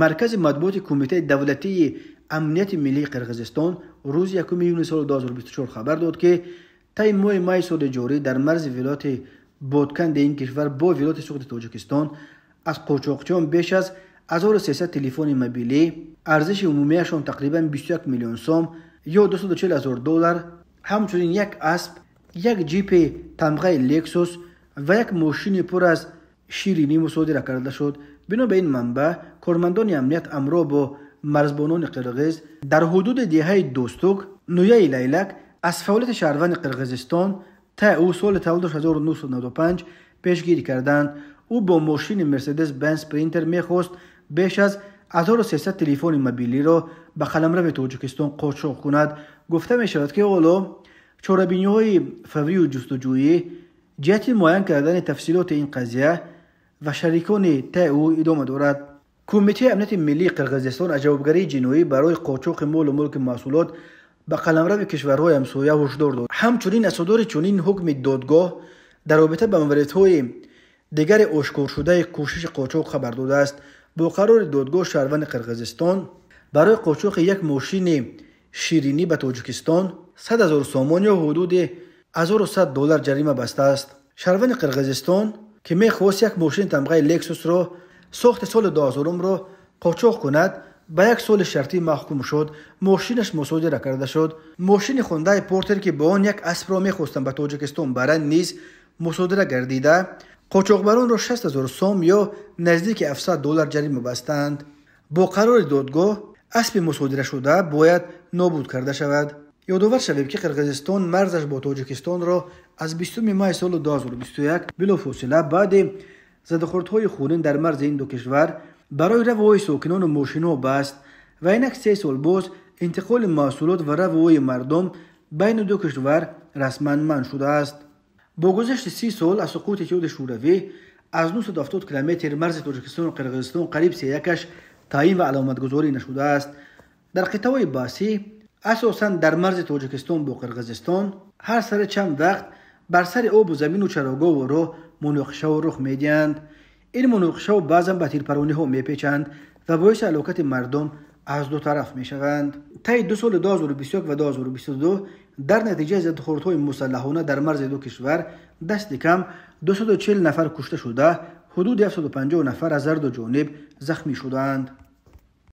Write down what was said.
مرکز مطبوعات کمیته دولتی امنیت ملی قرقیزستان روز 1 یونیو سال 2024 خبر داد که طی ماه مای سال جاری در مرز ولایت بادکند این کشور با ولایت سوخت تاجیکستان از قاچاقچیان بیش از 1300 تلفن موبیلی ارزش عمومیشان تقریبا 21 میلیون سوم یا $240,000 همچنین یک اسب، یک جیپ تمغه لکسوس و یک ماشین پر از شیرینی مصادره کرده شد. بنا به این منبع کارمندان امنیت امروز با مرزبانان قرقیز در حدود دهه دوستوک نویه لیلک از فعالیت شهروند قرقیزستان تا او سال تولدش 1995 پیشگیری کردند. او با ماشین مرسدس بنز پرینتر میخواست بیش از 1300 تلفن موبیلی را به قلمرو تاجیکستان قاچاق کند. گفته می شود که حالا چاره‌بینی‌های فوری و جستجویی جهت معین کردن تفصیلات این قضیه و شریکان تا او ادامه دارد. کمیته امنیت ملی قرقیزستان از جوابگری جنایی برای قاچاق مال و ملک محصولات به قلمرو کشورهای همسایه هشدار داد. همچنین از صدور چنین حکم دادگاه در رابطه با موردهای دیگر آشکار شده کوشش قاچاق خبر داده است. با قرار دادگاه شهروند قرقیزستان برای قاچاق یک ماشین شیرینی به تاجیکستان 100,000 سوم یا حدود $1,100 جریمه بسته است. شهروند قرقیزستان که میخواست یک ماشین تمغه لکسوس را ساخت سال 2000 را قاچاق کند به 1 سال شرطی محکوم شد. ماشینش مصادره کرده شد. ماشین هوندای پورتر که با آن یک اسب را میخواستند به تاجیکستان برند نیز مصادره گردیده قاچاقبران را 60,000 سوم یا نزدیک $700 جریمه بستند. با قرار دادگاه اسب مصادره شده باید نابود کرده شود. یادآور شویم که قرقیزستان مرزش با تاجیکستان را از 20 مای سال 2021 بلافاصله بعد زده‌خوردهای خونین در مرز این دو کشور برای روای ساکنان و ماشین‌ها بست و اینک 3 سال باز انتقال محصولات و روای مردم بین دو کشور رسما منع شده است. با گذشت 30 سال از سقوط اتحاد شوروی از 970 کیلومتر مرز تاجیکستان و قرقیزستان قریب 31 تعیین و علامتگذاری نشده است. در قطعه بحثی اساساً در مرز تاجیکستان با قرقیزستان هر سر چند وقت بر سر آب و زمین و چراگاه و راه مناقشه و رخ میدهند. این مناقشه بعضا به تیرپرانی ها میپیچند و باعث هلاکت مردم از دو طرف میشوند. طی 2 سال 2021 و 2022 در نتیجه زده‌خوردهای مسلحانه در مرز دو کشور دست کم 240 نفر کشته شده، حدود 750 نفر از هر دو جانب زخمی شدند.